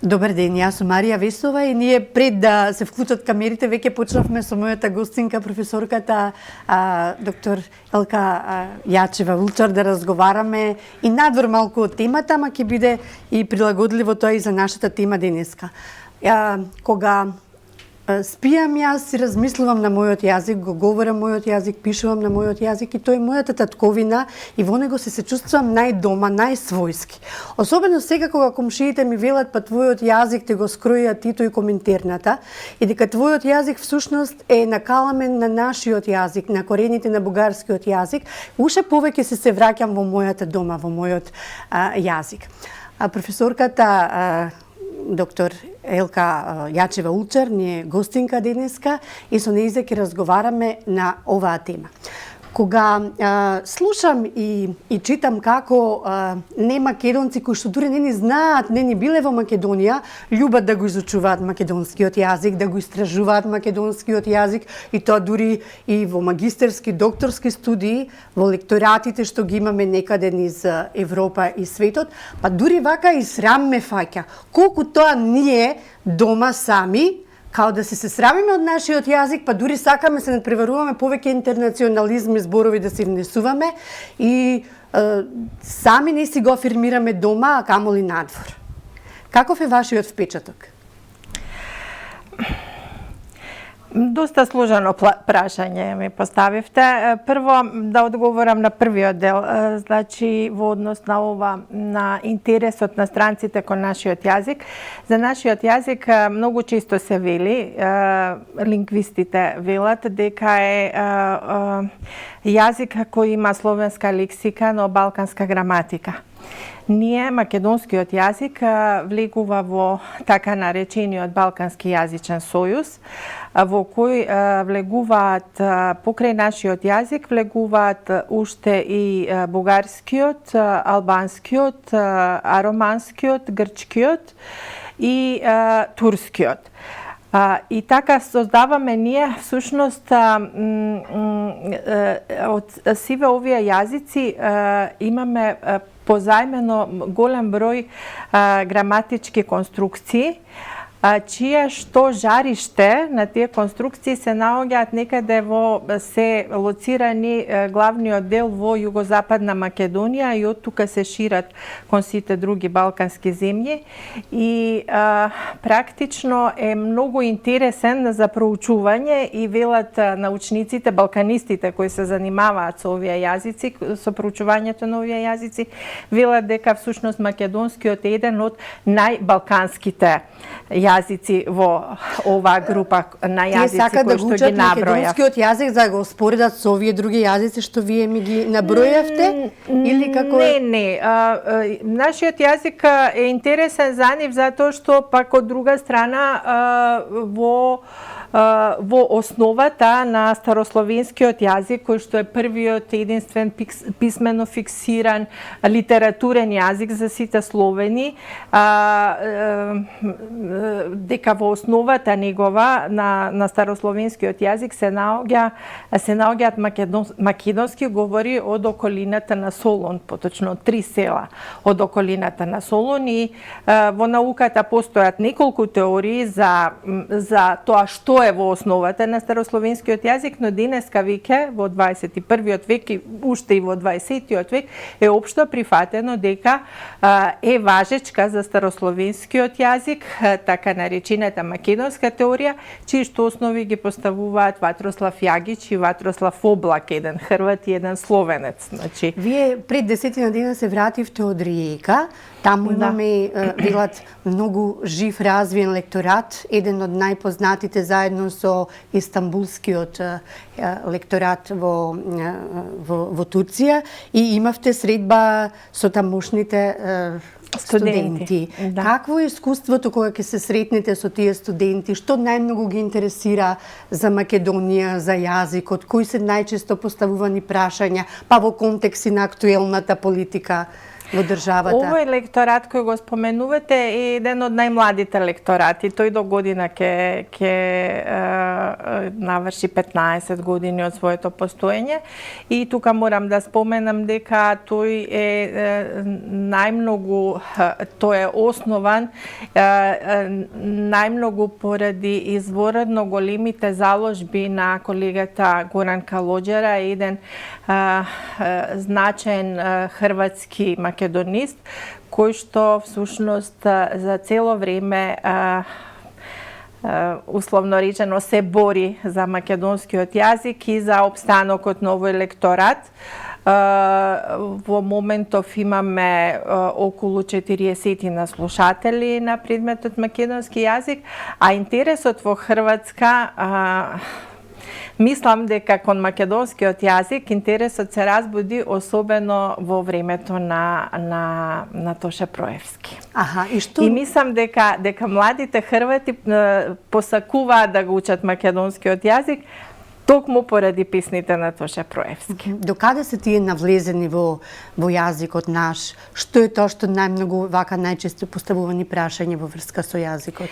Добар ден, јас сум Марија Весова и ние пред да се вклучат камерите веќе почнавме со мојата гостинка, професорката доктор Елка Јачева Улчар да разговараме и надвор малку од темата, ама ќе биде и прилагодливо тоа и за нашата тема денеска. Кога спијам јас и размислувам на мојот јазик, го говорам мојот јазик, пишувам на мојот јазик и тој е мојата татковина и во него се чувствувам најдома, најсвојски. Особено сега кога комшиите ми велат па твојот јазик те го скроја тито и коментарната и дека твојот јазик всушност е накаламен на нашиот јазик, на корените на бугарскиот јазик, уште повеќе се враќам во мојата дома, во мојот јазик. Професорката доктор Елка Јачева Улчар ни е гостинка денеска и со нејзе ќе разговараме на оваа тема. Кога слушам и читам како не македонци кои што дури не ни знаат, не ни биле во Македонија, љубат да го изучуваат македонскиот јазик, да го истражуваат македонскиот јазик и тоа дури и во магистерски, докторски студии, во лекторатите што ги имаме некаде низ Европа и светот, па дури вака и срам ме фаќа. Колку тоа ние дома сами као да се срамиме од нашиот јазик, па дури сакаме се надпреваруваме повеќе интернационализми зборови да се внесуваме и сами не си го афирмираме дома, а камоли надвор. Каков е вашиот впечаток? Доста сложено прашање ми поставивте. Прво да одговорам на првиот дел, значи во однос на ова, на интересот на странците кон нашиот јазик. За нашиот јазик многу често се вели, лингвистите велат дека е јазик кој има словенска лексика, но балканска граматика. Ние, македонскиот јазик, влегува во така наречениот Балкански јазичен сојуз, во кој влегуваат покрај нашиот јазик, влегуваат уште и бугарскиот, албанскиот, ароманскиот, грчкиот и турскиот. И така создаваме ние всушност од сиве овие јазици имаме позајмено голем број граматички конструкции, чија што жариште на тие конструкции се наоѓаат некаде во се лоцирани главниот дел во југозападна Македонија и од тука се шират кон сите други балкански земји и практично е многу интересен за проучување и велат научниците, балканистите кои се занимаваат со овие јазици, со проучувањето на овие јазици, велат дека всушност македонскиот е еден од најбалканските јазици во оваа група на јазици кои што ги набројав. Македонскиот јазик за да го споредат со овие други јазици што вие ми ги набројавте или како? Не. Нашиот јазик е интересен за нив затоа што пак од друга страна во основата на старословенскиот јазик, кој што е првиот единствен писмено фиксиран литературен јазик за сите словени, дека во основата негова на старословенскиот јазик се наоѓаат македонски говори од околината на Солун, поточно 3 села од околината на Солун и во науката постојат неколку теории за тоа што е во основата на старословенскиот јазик, но денеска веќе во 21 век и уште и во 20 век е општо прифатено дека е важечка за старословенскиот јазик, така наречената македонска теорија, чии што основи ги поставуваат Ватрослав Јагич и Ватрослав Облак, еден хрват и еден словенец. Значи, вие пред 10 дена се вративте од Риека. Таму имаме, велат, многу жив развиен лекторат, еден од најпознатите заедно со Истанбулскиот лекторат во Турција и имавте средба со тамошните студенти. Да. Какво е искуството кога ќе се сретнете со тие студенти? Што најмногу ги интересира за Македонија, за јазикот? Кои се најчесто поставувани прашања, па во контекст на актуелната политика во државата? Овој лекторат кој го споменувате е еден од најмладите лекторати. Тој до година ќе наврши 15 години од своето постоење. И тука морам да споменам дека тој е тој е основан најмногу поради изворедно големите заложби на колегата Горан Калоѓера, еден значаен хрватски македонист, кој што всушност за цело време условно речено се бори за македонскиот јазик и за опстанокот на овој лекторат. Во моментов имаме околу 40 слушатели на предметот македонски јазик, а интересот во Хрватска мислам дека кон македонскиот јазик интересот се разбуди особено во времето на Тоше Проевски. И мислам дека младите Хрвати посакуваат да го учат македонскиот јазик токму поради песните на Тоше Проевски. Докаде се тие навлезени во јазикот наш? Што е тоа што најмногу вака најчесто поставувани прашања во врска со јазикот?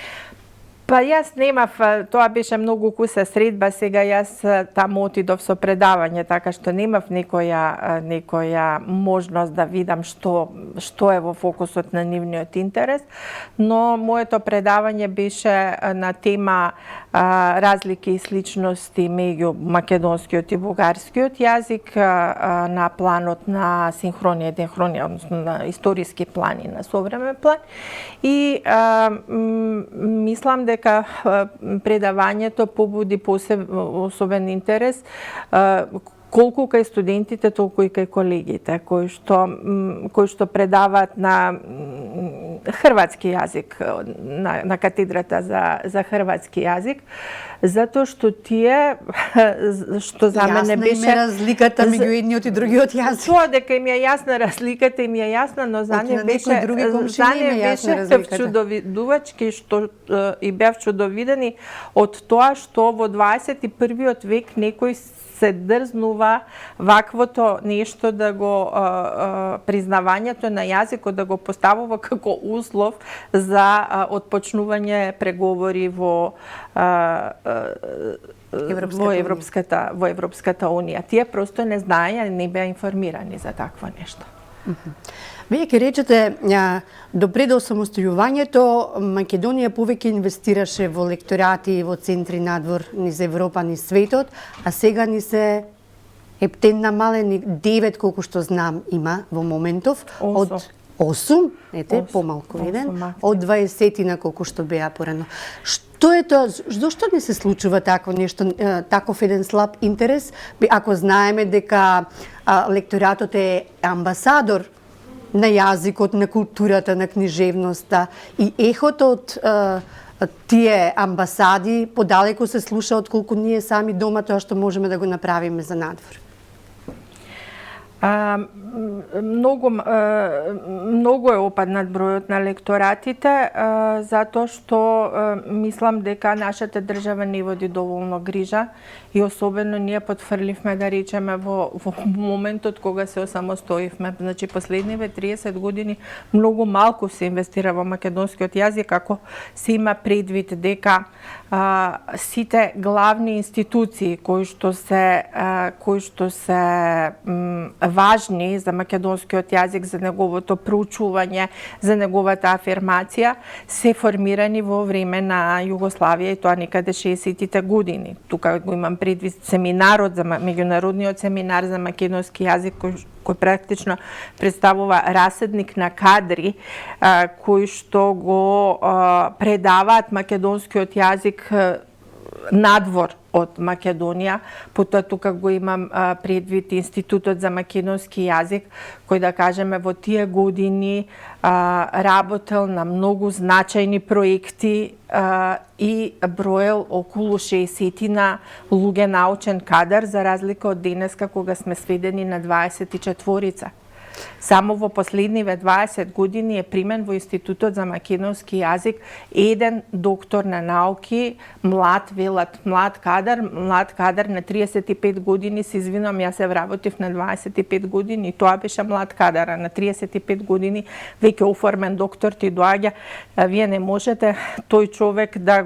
Па јас немав, тоа беше многу куса средба, сега јас таму отидов со предавање, така што немав некоја можност да видам што е во фокусот на нивниот интерес, но моето предавање беше на тема разлики и сличности меѓу македонскиот и бугарскиот јазик на планот на синхронија и дехронија, односно на историски план и на современ план. И мислам дека предавањето побуди особен интерес колку кај студентите, толку и кај колегите кои што предаваат на хрватски јазик, на катедрата за хрватски јазик, затоа што тие, што за мене беше... Јасна им е разликата меѓу едниот и другиот јазик. Тоа дека им е јасна разликата, им е јасна, но за не беше чудовидувачки, што и бев чудовидени од тоа што во 21-виот век некој се дрзнува ваквото нешто да го признавањето на јазикот да го поставува како услов за отпочнување преговори во Европската унија. Тие просто не знаеја, не беа информирани за такво нешто. Вие ќе речете, допре до самостојувањето, Македонија повеќе инвестираше во лекторати во центри надвор низ Европа, низ светот, а сега ни се ептен намалени 9, колку што знам, има во моментов. Од 8, помалку еден, од 20 колку што беа порано. Што е тоа? Зошто не се случува такво нешто, таков еден слаб интерес, ако знаеме дека лекторатот е амбасадор на јазикот, на културата, на книжевноста и ехото од тие амбасади подалеку се слуша отколку ние сами дома тоа што можеме да го направиме за надвор? Многу е опаднат бројот на лекторатите, затоа што мислам дека нашата држава не води доволно грижа и особено ние потфрливме, да речеме, во моментот кога се осамостоивме. Значи, последниве 30 години многу малку се инвестира во македонскиот јазик, ако се има предвид дека сите главни институции кои што се важни за македонскиот јазик, за неговото проучување, за неговата афирмација, се формирани во време на Југославија и тоа некаде 60-тите години. Тука го имам предвид семинарот, меѓународниот семинар за македонски јазик, кој практично представува раседник на кадри кои што го предаваат македонскиот јазик надвор од Македонија. Потоа тука го имам предвид Институтот за македонски јазик, кој, да кажеме, во тие години работел на многу значајни проекти и броел околу 60 луѓе научен кадар, за разлика од денеска кога сме сведени на 24. Само во последниве 20 години е примен во Институтот за македонски јазик еден доктор на науки, млад кадар на 35 години, се извинувам, јас се вработив на 25 години и тоа беше млад кадар, а на 35 години веќе оформен доктор ти доаѓа, вие не можете тој човек да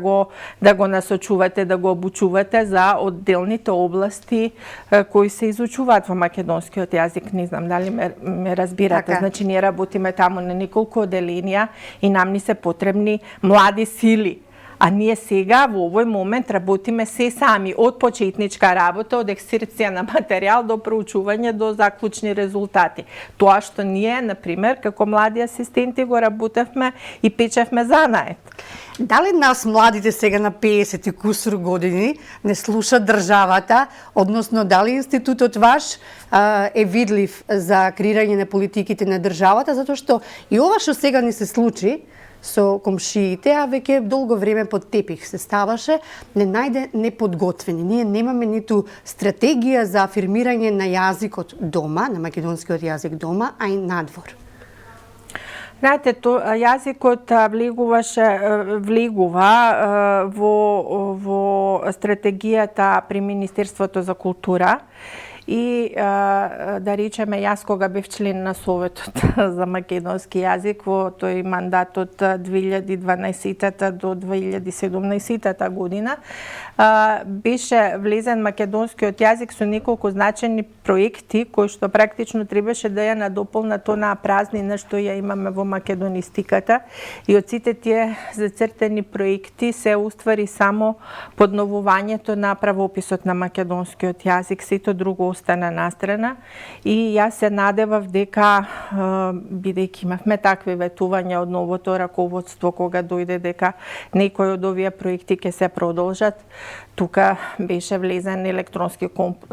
го насочувате, да го обучувате за одделните области кои се изучуваат во македонскиот јазик. Не знам дали ме разбирате. Така. Значи ние работиме таму на неколку оделенија и нам ни се потребни млади сили. А ние сега во овој момент работиме се сами, од почетничка работа, од ексерција на материјал до проучување до заклучни резултати. Тоа што ние, например, како млади асистенти го работевме и печевме занает. Дали нас младите сега на 50 и кусур години не слуша државата, односно дали институтот ваш е видлив за креирање на политиките на државата, затоа што и ова што сега ни се случи со комшиите, а веќе долго време под тепих се ставаше, не најде неподготвени. Ние немаме ниту стратегија за афирмирање на јазикот дома, на македонскиот јазик дома, а и надвор. Знаете, јазикот влегува во стратегијата при Министерството за култура и да речеме, јас кога бев член на Советот за македонски јазик во тој мандат од 2012 до 2017 година, беше влезен македонскиот јазик со неколку значајни проекти кои што практично требаше да ја надополнат онаа празнина што ја имаме во македонистиката, и од сите тие зацртани проекти се уствари само подновувањето на правописот на македонскиот јазик, сето друго остана настрана. И јас се надевав дека, бидејќи имавме такви ветувања од новото раководство кога дојде, дека некои од овие проекти ќе се продолжат. Тука беше влезен електронски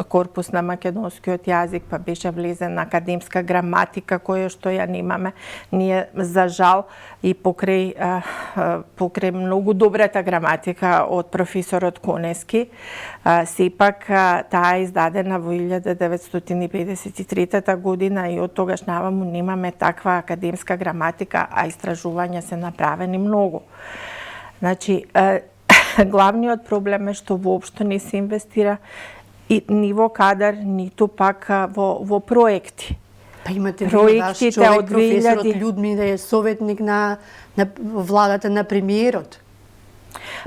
корпус на македонскиот јазик, па беше влезен академска граматика, која што ја немаме. Ние, за жал, и покрај многу добрата граматика од професорот Конески, сепак таа е издадена во 1953 година и од тогаш наваму немаме таква академска граматика, а истражувања се направени многу. Значи, главниот проблем е што воопшто не се инвестира и ни во кадар, ниту пак во проекти. Па имате ваш човек, професорот Људмила е советник на владата на премиерот.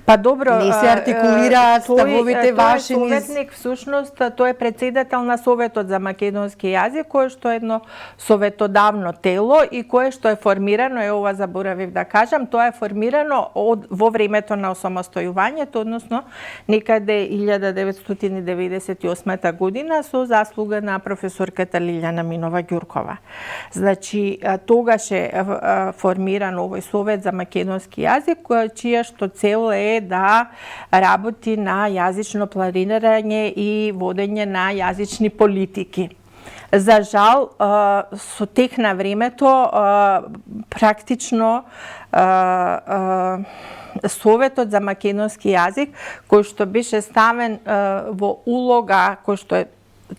Па добро, не се артикулираат ставовите ваши. Тој советник, всушност, тој е председател на Советот за македонски јазик, кое што е едно советодавно тело и кое што е формирано, ова заборавив да кажам, тоа е формирано во времето на осамостојувањето, односно некаде 1998 година со заслуга на професорката Лилјана Минова Ѓуркова. Значи, тогаш е формиран овој Совет за македонски јазик, чија што цел е да работи на јазично планирање и водење на јазични политики. За жал, со тек на времето, практично Советот за македонски јазик, кој што беше ставен во улога, кој што е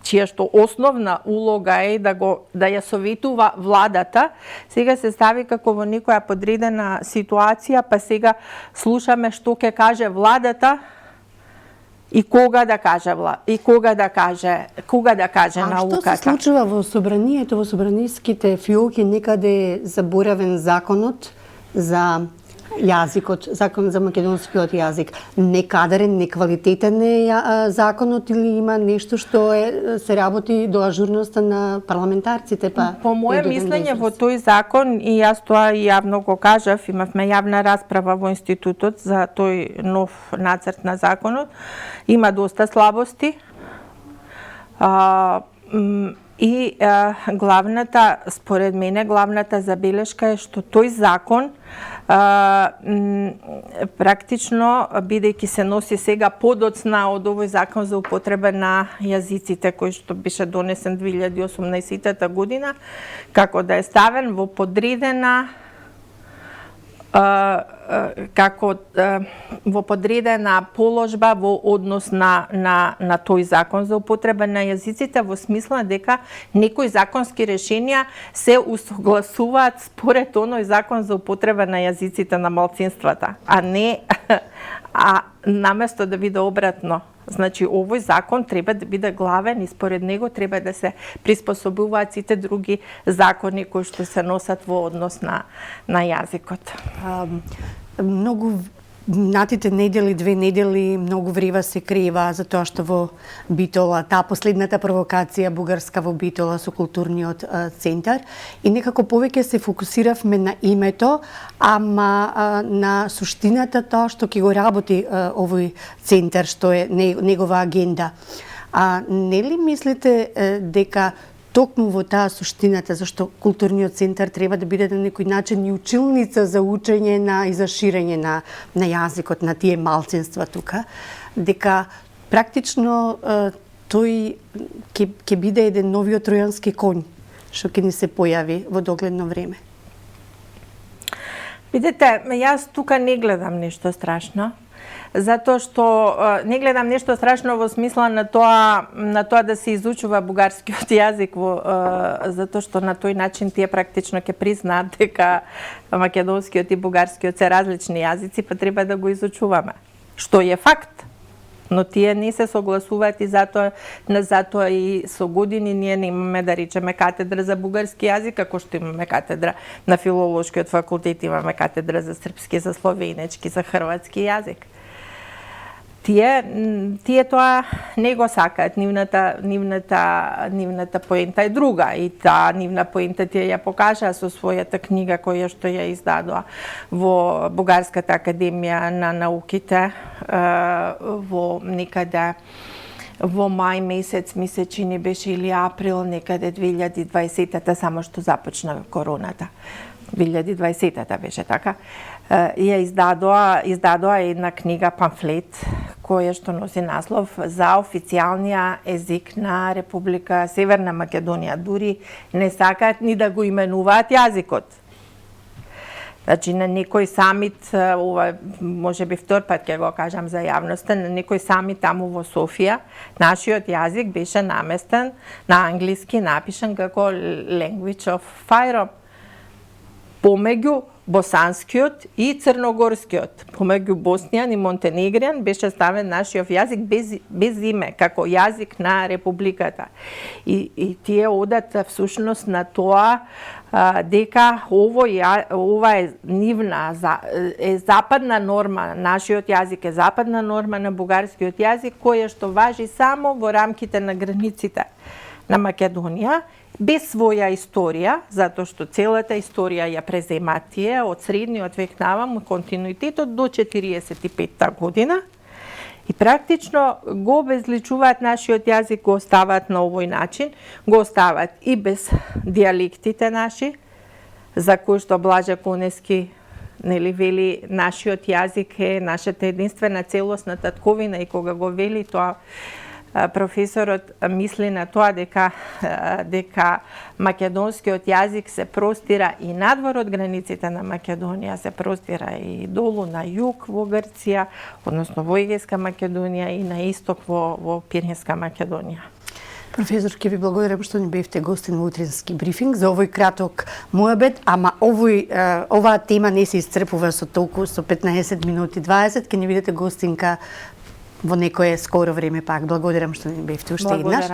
чија што основна улога е да ја советува владата, сега се стави како во некоја подредена ситуација, па сега слушаме што ќе каже владата и кога да каже науката. А што се случува во собранието, во собраниските фиоки, некаде заборавен законот за јазикот, закон за македонскиот јазик? Некадарен, неквалитетен е законот или има нешто што се работи до ажурноста на парламентарците? По моје мислење во тој закон, и јас тоа и јавно го кажав, имавме јавна расправа во институтот за тој нов нацрт на законот, има доста слабости. И според мене, главната забелешка е што тој закон практично, бидејќи се носи сега подоцна од овој закон за употреба на јазиците, кој што беше донесен 2018 година, како да е ставен во подредена како во подредена положба во однос на тој закон за употреба на јазиците, во смисла дека некои законски решенија се усогласуваат според оној закон за употреба на јазиците на малцинствата, а наместо да биде обратно. Значи, овој закон треба да биде главен и според него треба да се приспособуваат сите други закони кои што се носат во однос на јазикот. Многу натите недели, 2 недели, многу врева се крива за тоа што во Битола, таа последната провокација бугарска во Битола со културниот центар, и некако повеќе се фокусиравме на името, ама на суштината тоа што ќе го работи овој центар, што е негова агенда. Нели мислите дека токму во таа суштината, зашто културниот центар треба да биде на некој начин и училница за учење и за ширење на јазикот на тие малцинства тука, дека практично тој ќе биде еден новиот тројански конј што ќе ни се појави во догледно време? Видете, јас тука не гледам нешто страшно, затоа што не гледам нешто страшно во смисла на тоа да се изучува бугарскиот јазик, затоа што на тој начин тие практично ќе признаат дека македонскиот и бугарскиот се различни јазици, па треба да го изучуваме, што е факт. Но тие не се согласуваат и затоа и со години ние немаме, да речеме, катедра за бугарски јазик, како што имаме катедра на филолошкиот факултет, имаме катедра за српски, за словенечки, за хрватски јазик. Тие тоа не го сакаат, нивната поента е друга и таа нивна поента тие ја покажаа со својата книга која што ја издадоа во Бугарската академија на науките во некаде во мај месец, ми се чини беше, или април, некаде 2020-та, само што започна короната. 2020-та беше така. Ја издадоа една книга, памфлет, која што носи наслов за официјалниот език на Република Северна Македонија. Дури не сакаат ни да го именуваат јазикот. Значи, на некој самит, ова може би втор пат ќе го кажам за јавноста, на некој самит таму во Софија, нашиот јазик беше наместен на англиски, напишан како Language of Fire, помеѓу босанскиот и црногорскиот, помеѓу боснјан и монтенегријан беше ставен нашиот јазик без име, како јазик на Републиката. И тие одат всушност на тоа дека ова е нивна западна норма, нашиот јазик е западна норма на бугарскиот јазик, која што важи само во рамките на границите на Македонија, без своја историја, затоа што целата историја ја преземаат тие од средниот век наваму, континуитетот до 45-та година, и практично го обезличуваат нашиот јазик, го оставаат на овој начин, го оставаат и без дијалектите наши, за кои што Блаже Конески вели нашиот јазик е нашата единствена целосна татковина, и кога го вели тоа, професорот мисли на тоа дека македонскиот јазик се простира и надвор од границите на Македонија, се простира и долу на југ во Грција, односно во Егејска Македонија, и на исток во Пиринска Македонија. Професор, ќе ви благодарам што ни бевте гостин во утрински брифинг за овој краток муабет, ама оваа тема не се исцрпува со 15 минути 20, ќе ни видите гостинка во некое скоро време пак. Благодарам што ни бевте уште еднаш.